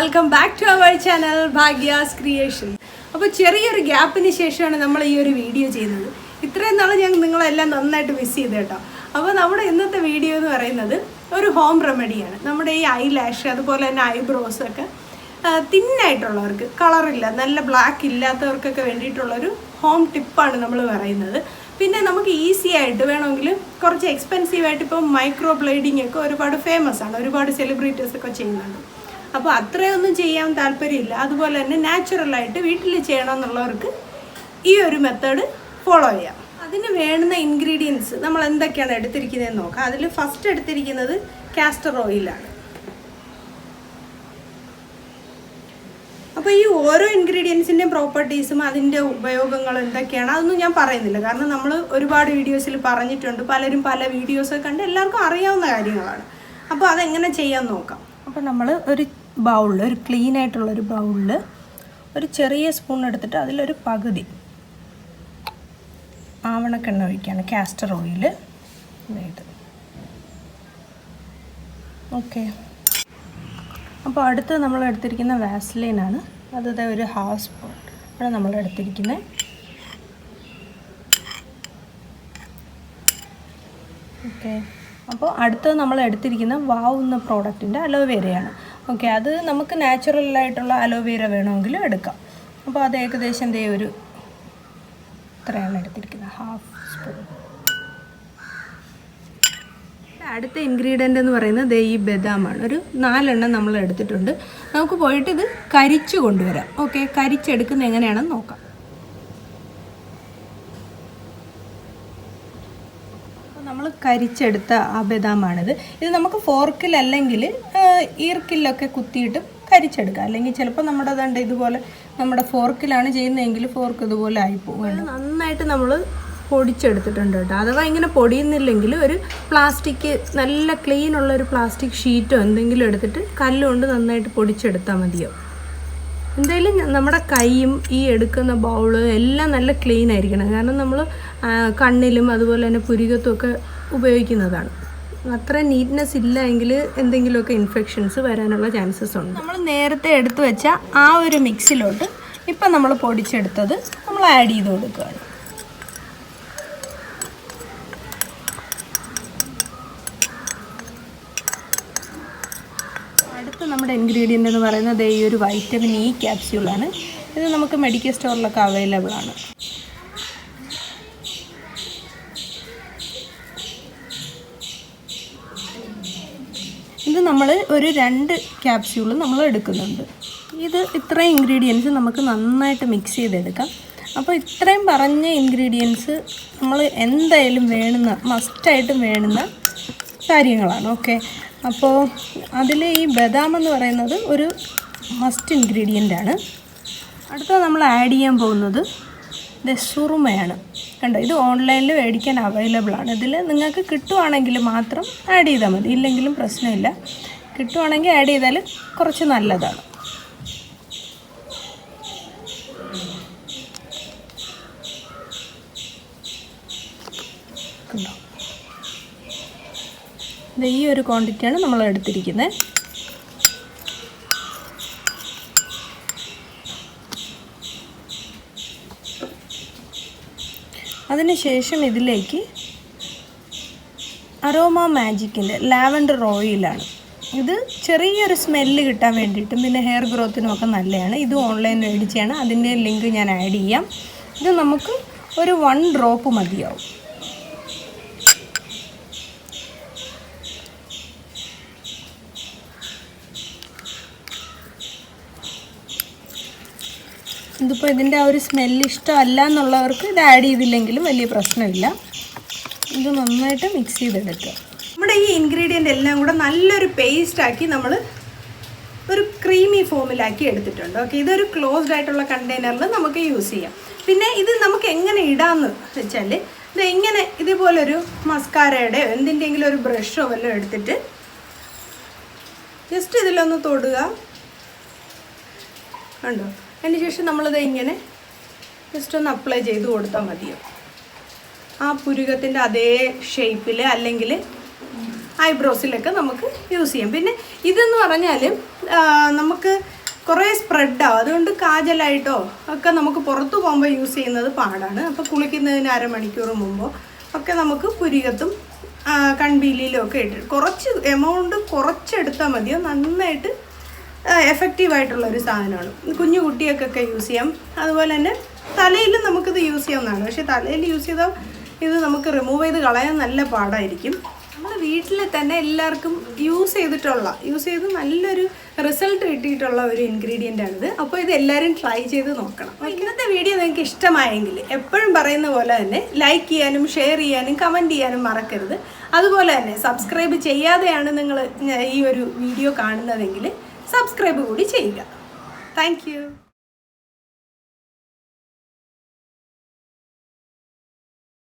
Welcome back to our channel Bhagya's creation. അപ്പോൾ ചെറിയൊരു ഗ്യാപ്പിന് ശേഷമാണ് നമ്മൾ ഈ ഒരു വീഡിയോ ചെയ്യുന്നത്. ഇത്രയും നാൾ ഞാൻ നിങ്ങളെല്ലാം നന്നായിട്ട് മിസ് ചെയ്ത് കേട്ടോ. അപ്പോൾ നമ്മുടെ ഇന്നത്തെ വീഡിയോ എന്ന് പറയുന്നത് ഒരു ഹോം റെമഡിയാണ്. നമ്മുടെ ഈ ഐലാഷ് അതുപോലെ തന്നെ ഐബ്രോസ് ഒക്കെ തിന്നായിട്ടുള്ളവർക്ക്, കളറില്ല, നല്ല ബ്ലാക്ക് ഇല്ലാത്തവർക്കൊക്കെ വേണ്ടിയിട്ടുള്ളൊരു ഹോം ടിപ്പാണ് നമ്മൾ പറയുന്നത്. പിന്നെ നമുക്ക് ഈസി ആയിട്ട് വേണമെങ്കിൽ കുറച്ച് എക്സ്പെൻസീവായിട്ട് ഇപ്പം മൈക്രോ ബ്ലേഡിംഗ് ഒക്കെ ഒരുപാട് ഫേമസ് ആണ്, ഒരുപാട് സെലിബ്രിറ്റീസ് ഒക്കെ ചെയ്യുന്നുണ്ട്. അപ്പോൾ അത്രയൊന്നും ചെയ്യാൻ താല്പര്യമില്ല, അതുപോലെ തന്നെ നാച്ചുറലായിട്ട് വീട്ടിൽ ചെയ്യണമെന്നുള്ളവർക്ക് ഈ ഒരു മെത്തേഡ് ഫോളോ ചെയ്യാം. അതിന് വേണ്ടുന്ന ഇൻഗ്രീഡിയൻസ് നമ്മൾ എന്തൊക്കെയാണ് എടുത്തിരിക്കുന്നതെന്ന് നോക്കാം. അതിൽ ഫസ്റ്റ് എടുത്തിരിക്കുന്നത് കാസ്റ്റർ ഓയിലാണ്. അപ്പോൾ ഈ ഓരോ ഇൻഗ്രീഡിയൻസിൻ്റെയും പ്രോപ്പർട്ടീസും അതിൻ്റെ ഉപയോഗങ്ങളും എന്തൊക്കെയാണ് അതൊന്നും ഞാൻ പറയുന്നില്ല, കാരണം നമ്മൾ ഒരുപാട് വീഡിയോസിൽ പറഞ്ഞിട്ടുണ്ട്. പലരും പല വീഡിയോസൊക്കെ കണ്ട് എല്ലാവർക്കും അറിയാവുന്ന കാര്യങ്ങളാണ്. അപ്പോൾ അതെങ്ങനെ ചെയ്യാൻ നോക്കാം. അപ്പോൾ നമ്മൾ ഒരു ബൗളിൽ, ഒരു ക്ലീൻ ആയിട്ടുള്ളൊരു ബൗളിൽ ഒരു ചെറിയ സ്പൂൺ എടുത്തിട്ട് അതിലൊരു പകുതി ആവണക്കെണ്ണ ഒഴിക്കുകയാണ്, കാസ്റ്റർ ഓയിൽ. ഇത് ഓക്കെ. അപ്പോൾ അടുത്ത് നമ്മൾ എടുത്തിരിക്കുന്ന വാസ്ലൈനാണ്. അത് ഒരു ഹാഫ് സ്പൂൺ ആണ് നമ്മൾ എടുത്തിരിക്കുന്നത്. ഓക്കെ. അപ്പോൾ അടുത്തത് നമ്മൾ എടുത്തിരിക്കുന്ന വാവ് എന്ന പ്രോഡക്റ്റിൻ്റെ അലോവേരയാണ്. ഓക്കെ, അത് നമുക്ക് നാച്ചുറലായിട്ടുള്ള അലോവേര വേണമെങ്കിലും എടുക്കാം. അപ്പോൾ അത് ഏകദേശം ഒരു ഇത്രയാണ് എടുത്തിരിക്കുന്നത്, ഹാഫ് സ്പൂൺ. അടുത്ത ഇൻഗ്രീഡിയൻ്റ് എന്ന് പറയുന്നത് ഈ ബദാമാണ്. ഒരു 4 എണ്ണം നമ്മൾ എടുത്തിട്ടുണ്ട്. നമുക്ക് പോയിട്ട് ഇത് കരിച്ച് കൊണ്ടുവരാം. ഓക്കെ, കരിച്ചെടുക്കുന്നത് എങ്ങനെയാണെന്ന് നോക്കാം. നമ്മൾ കരിച്ചെടുത്ത ആ ബദാമാണിത്. ഇത് നമുക്ക് ഫോർക്കിൽ അല്ലെങ്കിൽ ഈർക്കിലൊക്കെ കുത്തിയിട്ട് കരിച്ചെടുക്കാം. അല്ലെങ്കിൽ ചിലപ്പോൾ നമ്മുടെ ദണ്ട് ഇതുപോലെ നമ്മുടെ ഫോർക്കിലാണ് ചെയ്യുന്നതെങ്കിൽ ഫോർക്ക് ഇതുപോലെ ആയിപ്പോകും. നന്നായിട്ട് നമ്മൾ പൊടിച്ചെടുത്തിട്ടുണ്ട് കേട്ടോ. അഥവാ ഇങ്ങനെ പൊടിയുന്നില്ലെങ്കിൽ ഒരു പ്ലാസ്റ്റിക്, നല്ല ക്ലീൻ ഉള്ളൊരു പ്ലാസ്റ്റിക് ഷീറ്റോ എന്തെങ്കിലും എടുത്തിട്ട് കല്ലുകൊണ്ട് നന്നായിട്ട് പൊടിച്ചെടുത്താൽ മതിയോ. എന്തായാലും നമ്മുടെ കൈയും ഈ എടുക്കുന്ന ബൗള് എല്ലാം നല്ല ക്ലീൻ ആയിരിക്കണം, കാരണം നമ്മൾ കണ്ണിലും അതുപോലെ തന്നെ പുരികത്തും ഒക്കെ ഉപയോഗിക്കുന്നതാണ്. അത്ര നീറ്റ്നെസ് ഇല്ല എങ്കിൽ എന്തെങ്കിലുമൊക്കെ ഇൻഫെക്ഷൻസ് വരാനുള്ള ചാൻസസ് ഉണ്ട്. നമ്മൾ നേരത്തെ എടുത്തു വെച്ച ആ ഒരു മിക്സിലോട്ട് ഇപ്പം നമ്മൾ പൊടിച്ചെടുത്തത് നമ്മൾ ആഡ് ചെയ്ത് കൊടുക്കുകയാണ്. അടുത്ത നമ്മുടെ ഇൻഗ്രീഡിയൻ്റ് എന്ന് പറയുന്നത് ഈ ഒരു വൈറ്റമിൻ ഇ ക്യാപ്സ്യൂളാണ്. ഇത് നമുക്ക് മെഡിക്കൽ സ്റ്റോറിലൊക്കെ അവൈലബിൾ ആണ്. ഇത് നമ്മൾ ഒരു 2 ക്യാപ്സ്യൂൾ നമ്മൾ എടുക്കുന്നുണ്ട്. ഇത് ഇത്രയും ഇൻഗ്രീഡിയൻസ് നമുക്ക് നന്നായിട്ട് മിക്സ് ചെയ്തെടുക്കാം. അപ്പോൾ ഇത്രയും പറഞ്ഞ ഇൻഗ്രീഡിയൻസ് നമ്മൾ എന്തായാലും വേണ്ടുന്ന, മസ്റ്റായിട്ടും വേണ്ടുന്ന കാര്യങ്ങളാണ്. ഓക്കെ, അപ്പോൾ അതിൽ ഈ ബദാം എന്ന് പറയുന്നത് ഒരു മസ്റ്റ് ഇൻഗ്രീഡിയൻ്റ് ആണ്. അടുത്ത നമ്മൾ ആഡ് ചെയ്യാൻ പോകുന്നത് സുറുമയാണ്. കണ്ടോ, ഇത് ഓൺലൈനിൽ മേടിക്കാൻ അവൈലബിൾ ആണ്. ഇതിൽ നിങ്ങൾക്ക് കിട്ടുവാണെങ്കിൽ മാത്രം ആഡ് ചെയ്താൽ മതി, ഇല്ലെങ്കിലും പ്രശ്നമില്ല. കിട്ടുവാണെങ്കിൽ ആഡ് ചെയ്താൽ കുറച്ച് നല്ലതാണ്. കണ്ടോ, ഈ ഒരു ക്വാണ്ടിറ്റിയാണ് നമ്മൾ എടുത്തിരിക്കുന്നത്. അതിനുശേഷം ഇതിലേക്ക് അരോമ മാജിക്കിൻ്റെ ലാവൻഡർ ഓയിലാണ്. ഇത് ചെറിയൊരു സ്മെല്ല് കിട്ടാൻ വേണ്ടിയിട്ടും പിന്നെ ഹെയർ ഗ്രോത്തിനും ഒക്കെ നല്ലതാണ്. ഇത് ഓൺലൈനിൽ മേടിച്ചാണ്, അതിൻ്റെ ലിങ്ക് ഞാൻ ആഡ് ചെയ്യാം. ഇത് നമുക്ക് ഒരു 1 ഡ്രോപ്പ് മതിയാവും. ഇതിപ്പോൾ ഇതിൻ്റെ ആ ഒരു സ്മെല്ല് ഇഷ്ടമല്ല എന്നുള്ളവർക്ക് ഇത് ആഡ് ചെയ്തില്ലെങ്കിലും വലിയ പ്രശ്നമില്ല. ഇത് നന്നായിട്ട് മിക്സ് ചെയ്തെടുക്കുക. നമ്മുടെ ഈ ഇൻഗ്രീഡിയൻ്റ് എല്ലാം കൂടെ നല്ലൊരു പേസ്റ്റാക്കി നമ്മൾ ഒരു ക്രീമി ഫോമിലാക്കി എടുത്തിട്ടുണ്ട്. ഓക്കെ, ഇതൊരു ക്ലോസ്ഡ് ആയിട്ടുള്ള കണ്ടെയ്നറിൽ നമുക്ക് യൂസ് ചെയ്യാം. പിന്നെ ഇത് നമുക്ക് എങ്ങനെ ഇടാമെന്ന് വെച്ചാൽ ഇത് ഇങ്ങനെ ഇതുപോലൊരു മസ്കാരയുടെ എന്തിൻ്റെങ്കിലും ഒരു ബ്രഷോ വല്ലതും എടുത്തിട്ട് ജസ്റ്റ് ഇതിലൊന്ന് തൊടുക. കണ്ടോ, അതിന് ശേഷം നമ്മളിത് ഇങ്ങനെ ജസ്റ്റ് ഒന്ന് അപ്ലൈ ചെയ്ത് കൊടുത്താൽ മതിയോ. ആ പുരുകത്തിൻ്റെ അതേ ഷേപ്പിൽ അല്ലെങ്കിൽ ഐബ്രോസിലൊക്കെ നമുക്ക് യൂസ് ചെയ്യാം. പിന്നെ ഇതെന്ന് പറഞ്ഞാൽ നമുക്ക് കുറേ സ്പ്രെഡാവും, അതുകൊണ്ട് കാജലായിട്ടോ ഒക്കെ നമുക്ക് പുറത്ത് പോകുമ്പോൾ യൂസ് ചെയ്യുന്നത് പാടാണ്. അപ്പോൾ കുളിക്കുന്നതിന് അരമണിക്കൂർ മുമ്പോ ഒക്കെ നമുക്ക് പുരികത്തും കൺപീലിയിലും ഒക്കെ ഇട്ട് കുറച്ച് എമൗണ്ട് കുറച്ചെടുത്താൽ മതിയോ, നന്നായിട്ട് എഫക്റ്റീവായിട്ടുള്ളൊരു സാധനമാണ്. കുഞ്ഞു കുട്ടികൾക്കൊക്കെ യൂസ് ചെയ്യാം. അതുപോലെ തന്നെ തലയിലും നമുക്കിത് യൂസ് ചെയ്യാവുന്നതാണ്. പക്ഷേ തലയിൽ യൂസ് ചെയ്താൽ ഇത് നമുക്ക് റിമൂവ് ചെയ്ത് കളയാൻ നല്ല പാടായിരിക്കും. നമ്മൾ വീട്ടിൽ തന്നെ എല്ലാവർക്കും യൂസ് ചെയ്ത് നല്ലൊരു റിസൾട്ട് കിട്ടിയിട്ടുള്ള ഒരു ഇൻഗ്രീഡിയൻ്റാണിത്. അപ്പോൾ ഇത് എല്ലാവരും ട്രൈ ചെയ്ത് നോക്കണം. ഇന്നത്തെ വീഡിയോ നിങ്ങൾക്ക് ഇഷ്ടമായെങ്കിൽ എപ്പോഴും പറയുന്ന പോലെ തന്നെ ലൈക്ക് ചെയ്യാനും ഷെയർ ചെയ്യാനും കമൻറ്റ് ചെയ്യാനും മറക്കരുത്. അതുപോലെ തന്നെ സബ്സ്ക്രൈബ് ചെയ്യാതെയാണ് നിങ്ങൾ ഈ ഒരു വീഡിയോ കാണുന്നതെങ്കിൽ സബ്സ്ക്രൈബ് കൂടി ചെയ്യുക. Thank you.